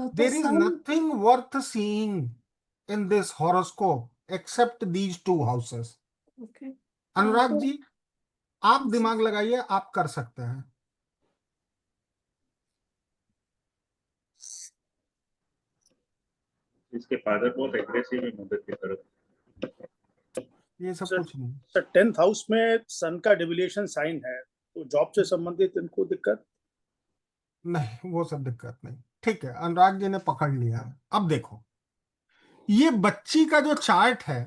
The There is sun. nothing worth seeing in this horoscope except these two houses. Okay. Anurag So, जी, आप दिमाग लगाइए, आप कर सकते हैं। इसके फादर बहुत एग्रेसिव है मदद की तरफ। ये सब सर, कुछ नहीं। सर 10th हाउस में सन का डिविलिएशन साइन है, तो जॉब से संबंधित इनको दिक्कत नहीं, वो सब दिक्कत नहीं। ठीक है, अनुराग जी ने पकड़ लिया। अब देखो, ये बच्ची का जो चार्ट है,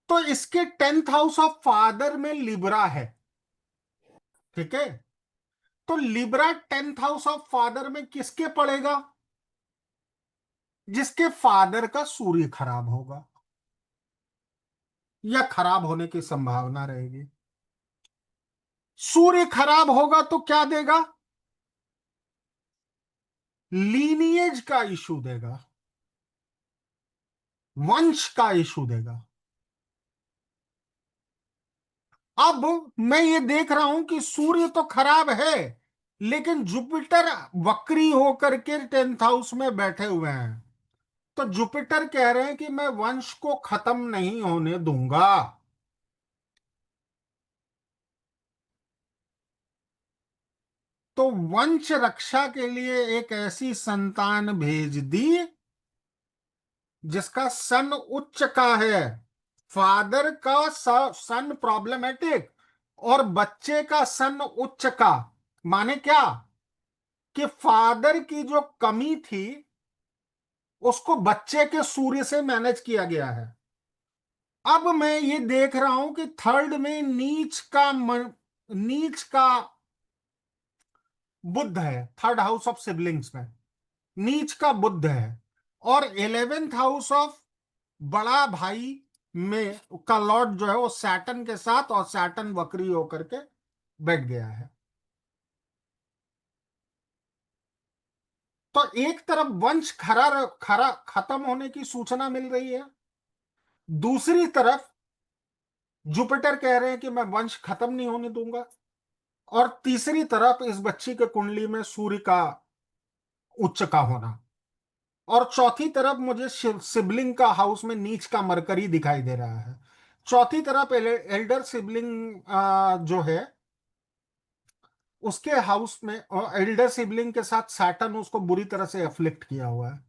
तो इसके 10th हाउस ऑफ फादर में लिब्रा है। ठीक है, तो Libra 10th house of father में किसके पड़ेगा? जिसके फादर का सूर्य खराब होगा या खराब होने की संभावना रहेगी। सूर्य खराब होगा तो क्या देगा? लीनिएज का इशू देगा, वंश का इशू देगा। अब मैं ये देख रहा हूं कि सूर्य तो खराब है, लेकिन जुपिटर वक्री होकर के 10th हाउस में बैठे हुए हैं। तो जुपिटर कह रहे हैं कि मैं वंश को खत्म नहीं होने दूंगा। तो वंश रक्षा के लिए एक ऐसी संतान भेज दी जिसका सन उच्च का है। फादर का सन प्रॉब्लमेटिक और बच्चे का सन उच्च का। माने क्या कि फादर की जो कमी थी उसको बच्चे के सूर्य से मैनेज किया गया है। अब मैं ये देख रहा हूं कि थर्ड में नीच का बुध है। थर्ड हाउस ऑफ सिबलिंग्स में नीच का बुध है, और 11th हाउस ऑफ बड़ा भाई में का लॉर्ड जो है वो सैटर्न के साथ, और सैटर्न वक्री होकर के बैठ गया है। तो एक तरफ वंश खरा खरा खत्म होने की सूचना मिल रही है, दूसरी तरफ जुपिटर कह रहे हैं कि मैं वंश खत्म नहीं होने दूंगा, और तीसरी तरफ इस बच्ची के कुंडली में सूर्य का उच्च का होना, और चौथी तरफ मुझे सिबलिंग का हाउस में नीच का मरकरी दिखाई दे रहा है। चौथी तरफ एल्डर सिबलिंग जो है उसके हाउस में, और एल्डर सिबलिंग के साथ सैटर्न उसको बुरी तरह से अफ्लिक्ट किया हुआ है।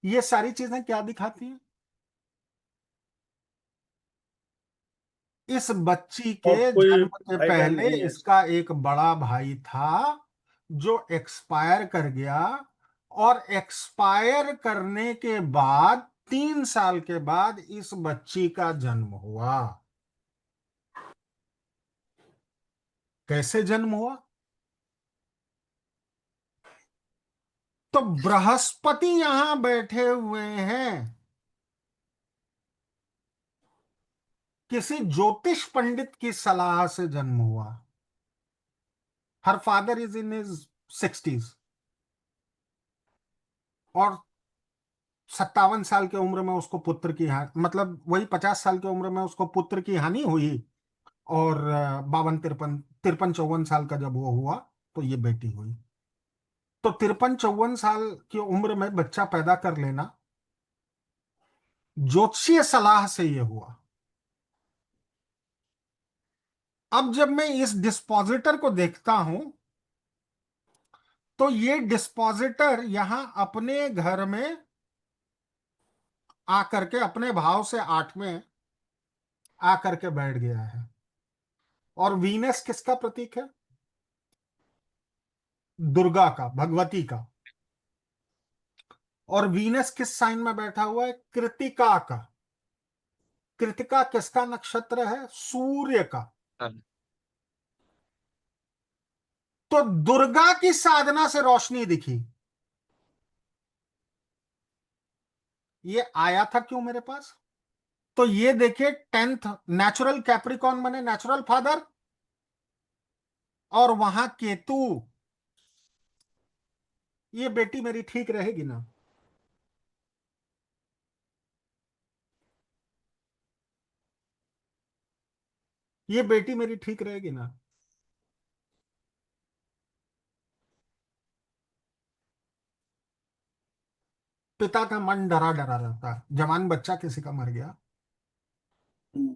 ये सारी चीजें क्या दिखाती हैं? इस बच्ची और के कोई जन्म के भाई बहन पहले नहीं है। इसका एक बड़ा भाई था जो एक्सपायर कर गया, और एक्सपायर करने के बाद 3 साल के बाद इस बच्ची का जन्म हुआ। कैसे जन्म हुआ? तो बृहस्पति यहां बैठे हुए हैं, किसी ज्योतिष पंडित की सलाह से जन्म हुआ। Her father is in his 60s, और 57 साल की उम्र में उसको पुत्र की हानि, मतलब वही 50 साल की उम्र में उसको पुत्र की हानि हुई, और 52 53 54 साल का जब वो हुआ तो ये बेटी हुई। तो 53 54 साल की उम्र में बच्चा पैदा कर लेना ज्योतिषीय सलाह से ये हुआ। अब जब मैं इस डिस्पोजिटर को देखता हूं, तो ये डिस्पोजिटर यहां अपने घर में आकर के अपने भाव से 8 में आकर के बैठ गया है। और वीनस किसका प्रतीक है? दुर्गा का, भगवती का। और वीनस किस साइन में बैठा हुआ है? कृतिका का। कृतिका किसका नक्षत्र है? सूर्य का। तो दुर्गा की साधना से रोशनी दिखी। ये आया था क्यों मेरे पास? तो ये देखिए, 10th नेचुरल कैप्रिकॉन बने नेचुरल फादर, और वहां केतु। ये बेटी मेरी ठीक रहेगी ना? ये बेटी मेरी ठीक रहेगी ना? पिता का मन डरा डरा रहता है, जवान बच्चा किसी का मर गया, हम्म।